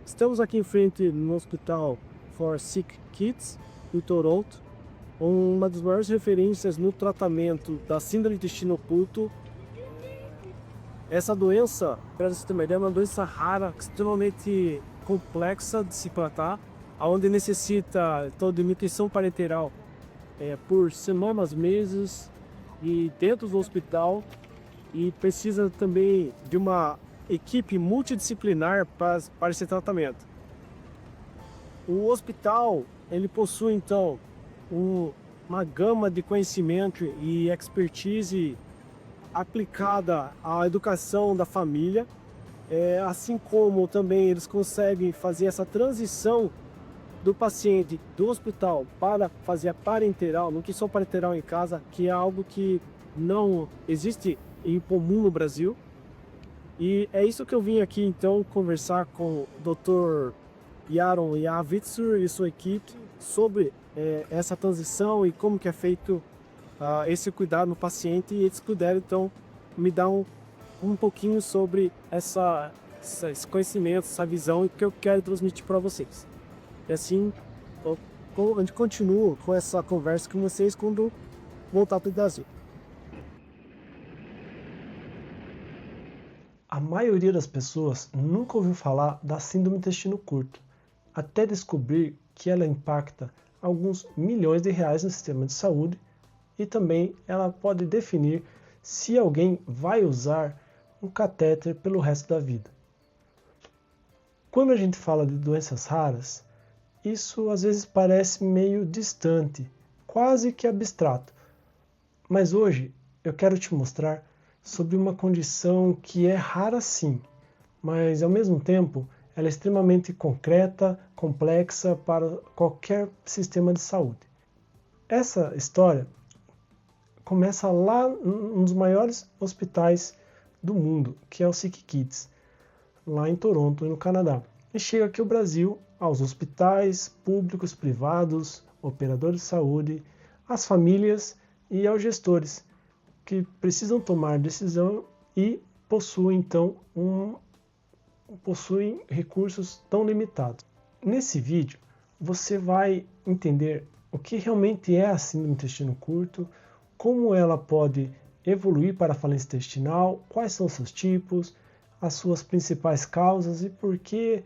Estamos aqui em frente no Hospital for Sick Kids, em Toronto, uma das maiores referências no tratamento da síndrome do intestino oculto. Essa doença, para você ter uma ideia, é uma doença rara, extremamente complexa de se tratar, onde necessita de nutrição parenteral por semanas, meses, e dentro do hospital, e precisa também de uma equipe multidisciplinar para esse tratamento. O hospital ele possui então uma gama de conhecimento e expertise aplicada à educação da família, assim como também eles conseguem fazer essa transição do paciente do hospital para fazer a parenteral, nutrição parenteral em casa, que é algo que não existe em comum no Brasil. E é isso que eu vim aqui então conversar com o Dr. Yaron Yavitsur e sua equipe sobre essa transição e como que é feito esse cuidado no paciente, e eles puderam então me dar um pouquinho sobre esse conhecimento, essa visão que eu quero transmitir para vocês. E assim, a gente continua com essa conversa com vocês quando voltar para o Brasil. A maioria das pessoas nunca ouviu falar da síndrome do intestino curto, até descobrir que ela impacta alguns milhões de reais no sistema de saúde, e também ela pode definir se alguém vai usar um catéter pelo resto da vida. Quando a gente fala de doenças raras, isso às vezes parece meio distante, quase que abstrato. Mas hoje eu quero te mostrar sobre uma condição que é rara sim, mas ao mesmo tempo ela é extremamente concreta, complexa para qualquer sistema de saúde. Essa história começa lá num dos maiores hospitais do mundo, que é o Sick Kids, lá em Toronto, no Canadá. E chega aqui ao Brasil, aos hospitais públicos, privados, operadores de saúde, às famílias e aos gestores que precisam tomar decisão e possuem então possuem recursos tão limitados. Nesse vídeo você vai entender o que realmente é a síndrome do intestino curto, como ela pode evoluir para a falência intestinal, quais são os seus tipos, as suas principais causas e por que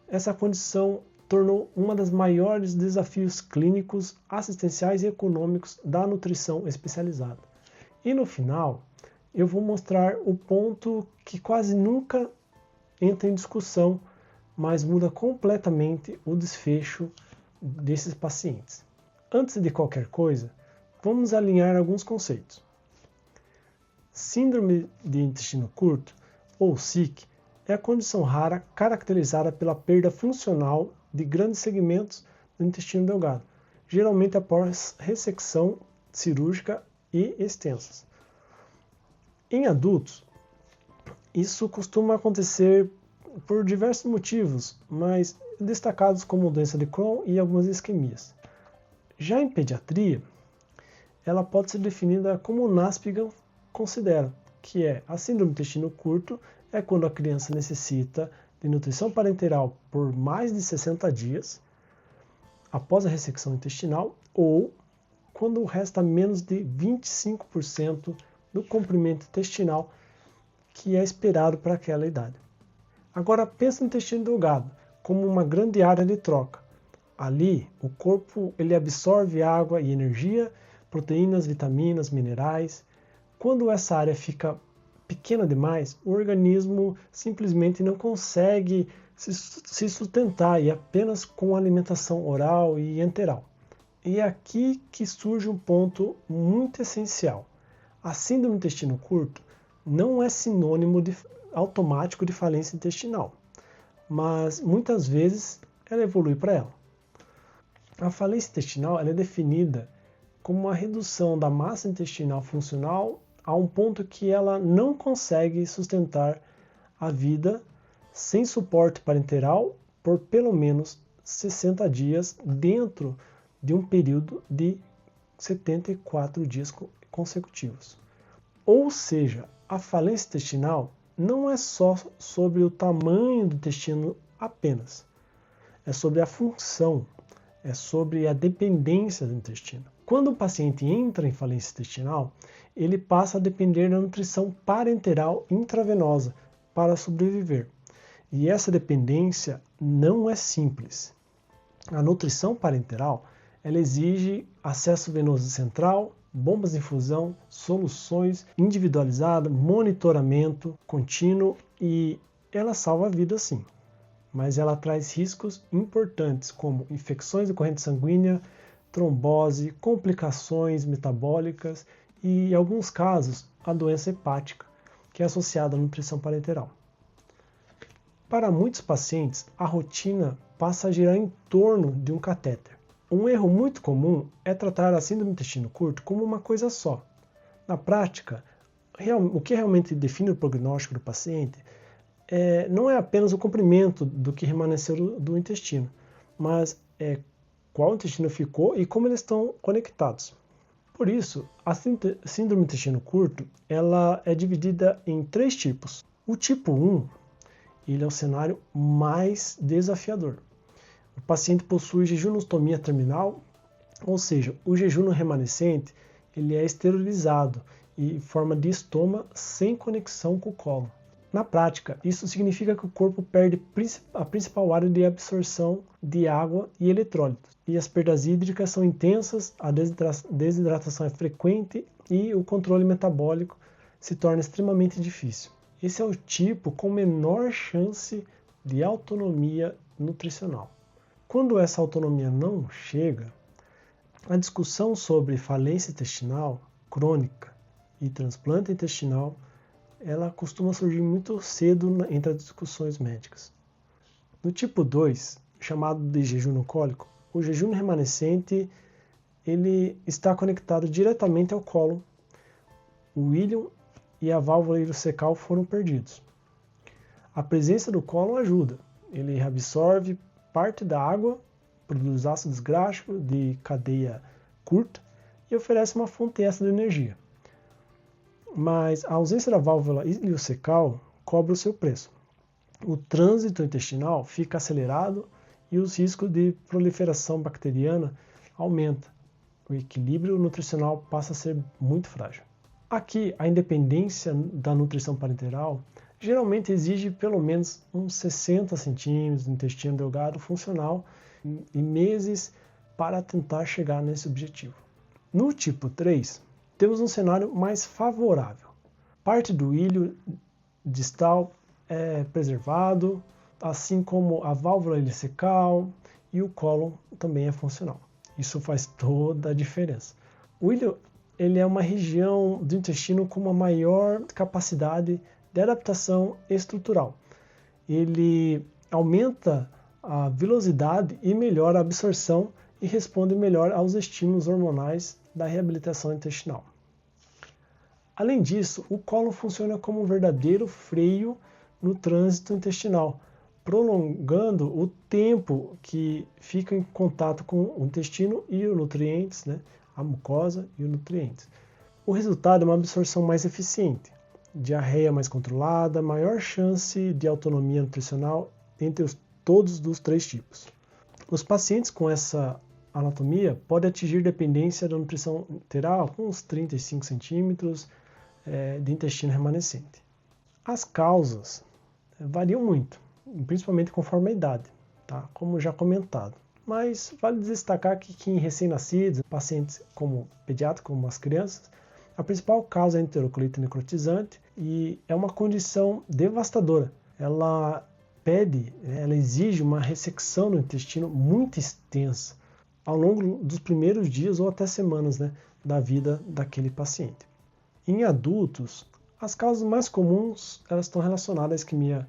essa condição tornou uma das maiores desafios clínicos, assistenciais e econômicos da nutrição especializada. E no final, eu vou mostrar o ponto que quase nunca entra em discussão, mas muda completamente o desfecho desses pacientes. Antes de qualquer coisa, vamos alinhar alguns conceitos. Síndrome de intestino curto, ou SIC, é a condição rara caracterizada pela perda funcional de grandes segmentos do intestino delgado, geralmente após ressecção cirúrgica e extensas. Em adultos, isso costuma acontecer por diversos motivos, mas destacados como doença de Crohn e algumas isquemias. Já em pediatria, ela pode ser definida como o Naspigan considera, que é a síndrome do intestino curto, é quando a criança necessita de nutrição parenteral por mais de 60 dias após a ressecção intestinal ou quando resta menos de 25% do comprimento intestinal que é esperado para aquela idade. Agora pensa no intestino delgado como uma grande área de troca. Ali o corpo ele absorve água e energia, proteínas, vitaminas, minerais. Quando essa área fica pequena demais, o organismo simplesmente não consegue se sustentar e apenas com alimentação oral e enteral. E é aqui que surge um ponto muito essencial. A síndrome do intestino curto não é sinônimo automático de falência intestinal, mas muitas vezes ela evolui para ela. A falência intestinal ela é definida como uma redução da massa intestinal funcional a um ponto que ela não consegue sustentar a vida sem suporte parenteral por pelo menos 60 dias dentro de um período de 74 dias consecutivos. Ou seja, a falência intestinal não é só sobre o tamanho do intestino apenas. É sobre a função, é sobre a dependência do intestino. Quando o paciente entra em falência intestinal, ele passa a depender da nutrição parenteral intravenosa para sobreviver. E essa dependência não é simples. A nutrição parenteral, ela exige acesso venoso central, bombas de infusão, soluções individualizadas, monitoramento contínuo e ela salva a vida sim. Mas ela traz riscos importantes como infecções de corrente sanguínea, trombose, complicações metabólicas e, em alguns casos, a doença hepática, que é associada à nutrição parenteral. Para muitos pacientes, a rotina passa a girar em torno de um catéter. Um erro muito comum é tratar a síndrome do intestino curto como uma coisa só. Na prática, o que realmente define o prognóstico do paciente não é apenas o comprimento do que remanesceu do intestino, mas qual intestino ficou e como eles estão conectados. Por isso, a síndrome do intestino curto ela é dividida em 3 tipos. O tipo 1 ele é o cenário mais desafiador. O paciente possui jejunostomia terminal, ou seja, o jejum remanescente ele é esterilizado e em forma de estoma sem conexão com o cólon. Na prática, isso significa que o corpo perde a principal área de absorção de água e eletrólitos. E as perdas hídricas são intensas, a desidratação é frequente e o controle metabólico se torna extremamente difícil. Esse é o tipo com menor chance de autonomia nutricional. Quando essa autonomia não chega, a discussão sobre falência intestinal crônica e transplante intestinal ela costuma surgir muito cedo entre as discussões médicas. No tipo 2, chamado de jejum cólico, o jejum remanescente ele está conectado diretamente ao cólon. O íleon e a válvula ileocecal foram perdidos. A presença do cólon ajuda. Ele absorve parte da água, produz ácidos graxos de cadeia curta e oferece uma fonte extra de energia. Mas a ausência da válvula ileocecal cobra o seu preço. O trânsito intestinal fica acelerado e os riscos de proliferação bacteriana aumentam. O equilíbrio nutricional passa a ser muito frágil. Aqui, a independência da nutrição parenteral geralmente exige pelo menos uns 60 centímetros de intestino delgado funcional e meses para tentar chegar nesse objetivo. No tipo 3, temos um cenário mais favorável. Parte do íleo distal é preservado, assim como a válvula ileocecal e o cólon também é funcional. Isso faz toda a diferença. O íleo ele é uma região do intestino com uma maior capacidade de adaptação estrutural. Ele aumenta a velocidade e melhora a absorção e responde melhor aos estímulos hormonais da reabilitação intestinal. Além disso, o cólon funciona como um verdadeiro freio no trânsito intestinal, prolongando o tempo que fica em contato com o intestino e os nutrientes, a mucosa e os nutrientes. O resultado é uma absorção mais eficiente, diarreia mais controlada, maior chance de autonomia nutricional entre todos os 3 tipos. Os pacientes com essa anatomia podem atingir dependência da nutrição enteral com uns 35 centímetros de intestino remanescente. As causas variam muito, principalmente conforme a idade, como já comentado. Mas vale destacar que em recém-nascidos, pacientes como pediátricos, como as crianças, a principal causa é a enterocolite necrotizante e é uma condição devastadora. Ela exige uma ressecção no intestino muito extensa ao longo dos primeiros dias ou até semanas da vida daquele paciente. Em adultos, as causas mais comuns elas estão relacionadas à isquemia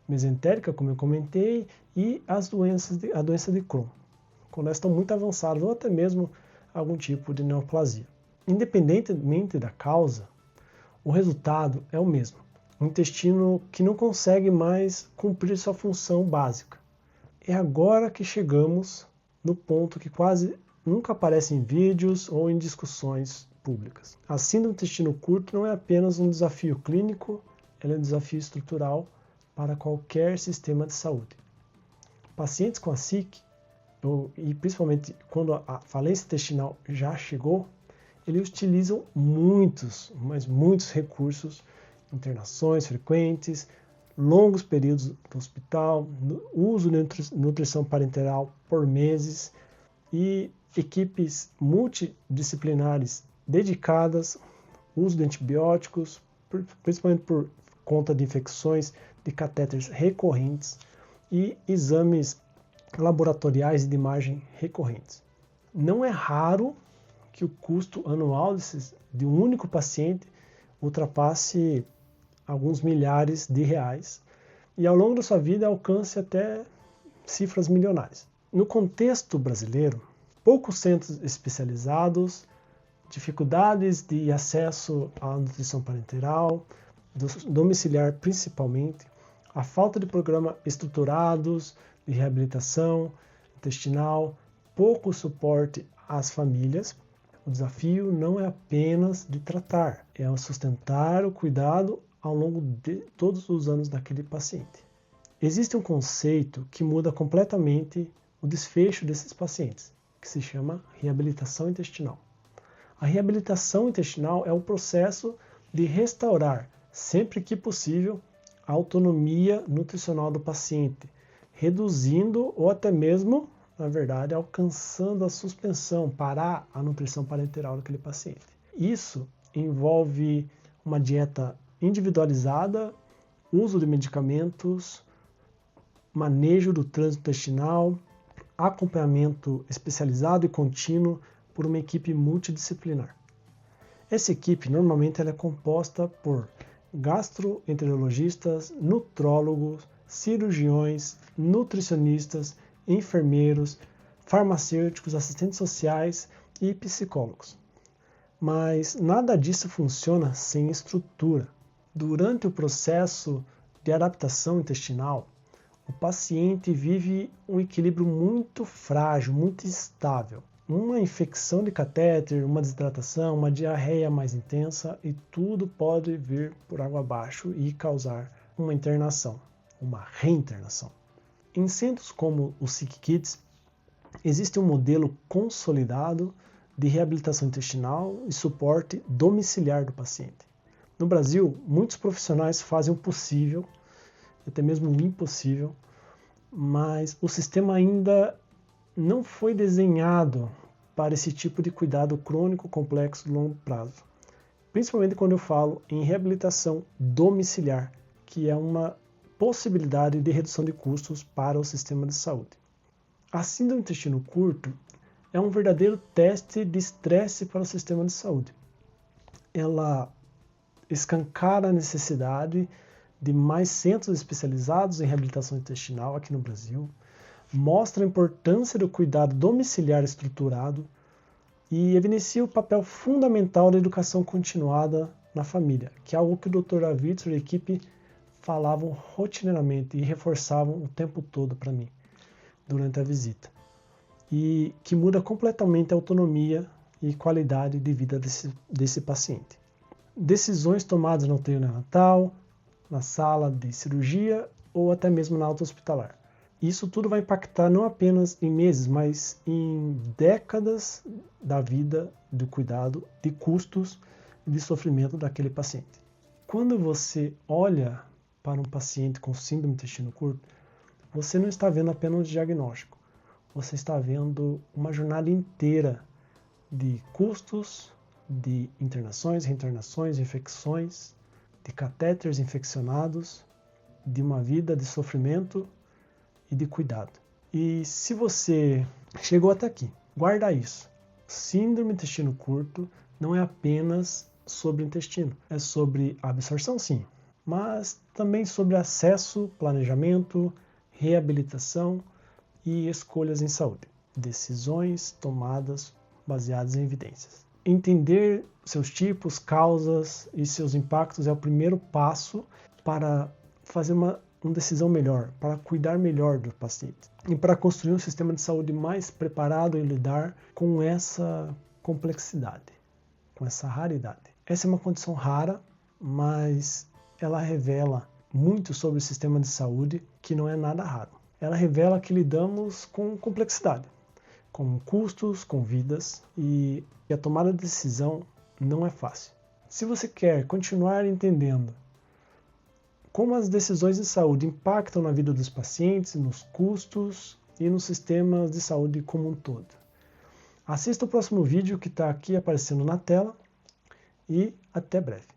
mesentérica, como eu comentei, e a doença de Crohn, quando elas estão muito avançadas ou até mesmo algum tipo de neoplasia. Independentemente da causa, o resultado é o mesmo. Um intestino que não consegue mais cumprir sua função básica. É agora que chegamos no ponto que quase nunca aparece em vídeos ou em discussões públicas. A síndrome do intestino curto não é apenas um desafio clínico, ela é um desafio estrutural para qualquer sistema de saúde. Pacientes com a SIC, e principalmente quando a falência intestinal já chegou, eles utilizam muitos recursos, internações frequentes, longos períodos no hospital, uso de nutrição parenteral por meses e equipes multidisciplinares dedicadas, uso de antibióticos, principalmente por conta de infecções de catéteres recorrentes e exames laboratoriais de imagem recorrentes. Não é raro que o custo anual de um único paciente ultrapasse alguns milhares de reais e ao longo da sua vida alcance até cifras milionárias. No contexto brasileiro, poucos centros especializados, dificuldades de acesso à nutrição parenteral, domiciliar principalmente, a falta de programas estruturados de reabilitação intestinal, pouco suporte às famílias. O desafio não é apenas de tratar, é sustentar o cuidado ao longo de todos os anos daquele paciente. Existe um conceito que muda completamente o desfecho desses pacientes, que se chama reabilitação intestinal. A reabilitação intestinal é o processo de restaurar, sempre que possível, a autonomia nutricional do paciente, reduzindo ou até mesmo, na verdade, alcançando a suspensão, parar a nutrição parenteral daquele paciente. Isso envolve uma dieta individualizada, uso de medicamentos, manejo do trânsito intestinal, acompanhamento especializado e contínuo por uma equipe multidisciplinar. Essa equipe normalmente ela é composta por gastroenterologistas, nutrólogos, cirurgiões, nutricionistas, enfermeiros, farmacêuticos, assistentes sociais e psicólogos. Mas nada disso funciona sem estrutura. Durante o processo de adaptação intestinal, o paciente vive um equilíbrio muito frágil, muito instável. Uma infecção de catéter, uma desidratação, uma diarreia mais intensa e tudo pode vir por água abaixo e causar uma internação, uma reinternação. Em centros como o Sick Kids, existe um modelo consolidado de reabilitação intestinal e suporte domiciliar do paciente. No Brasil, muitos profissionais fazem o possível, até mesmo o impossível, mas o sistema ainda não foi desenhado para esse tipo de cuidado crônico complexo de longo prazo. Principalmente quando eu falo em reabilitação domiciliar, que é uma possibilidade de redução de custos para o sistema de saúde. A síndrome do intestino curto é um verdadeiro teste de estresse para o sistema de saúde. Ela escancara a necessidade de mais centros especializados em reabilitação intestinal aqui no Brasil, mostra a importância do cuidado domiciliar estruturado e evidencia o papel fundamental da educação continuada na família, que é algo que o Dr. Davidson e a equipe falavam rotineiramente e reforçavam o tempo todo para mim, durante a visita. E que muda completamente a autonomia e qualidade de vida desse paciente. Decisões tomadas no UTI neonatal, na sala de cirurgia ou até mesmo na alta hospitalar. Isso tudo vai impactar não apenas em meses, mas em décadas da vida, do cuidado, de custos e de sofrimento daquele paciente. Quando você olha para um paciente com síndrome do intestino curto, você não está vendo apenas um diagnóstico, você está vendo uma jornada inteira de custos, de internações, reinternações, infecções, de catéteres infeccionados, de uma vida de sofrimento e de cuidado. E se você chegou até aqui, guarda isso. Síndrome do intestino curto não é apenas sobre o intestino, é sobre a absorção, sim, mas também sobre acesso, planejamento, reabilitação e escolhas em saúde. Decisões tomadas baseadas em evidências. Entender seus tipos, causas e seus impactos é o primeiro passo para fazer uma decisão melhor, para cuidar melhor do paciente e para construir um sistema de saúde mais preparado em lidar com essa complexidade, com essa raridade. Essa é uma condição rara, mas ela revela muito sobre o sistema de saúde que não é nada raro. ela revela que lidamos com complexidade, com custos, com vidas, e a tomada de decisão não é fácil. Se você quer continuar entendendo como as decisões de saúde impactam na vida dos pacientes, nos custos e nos sistemas de saúde como um todo, assista o próximo vídeo que está aqui aparecendo na tela e até breve.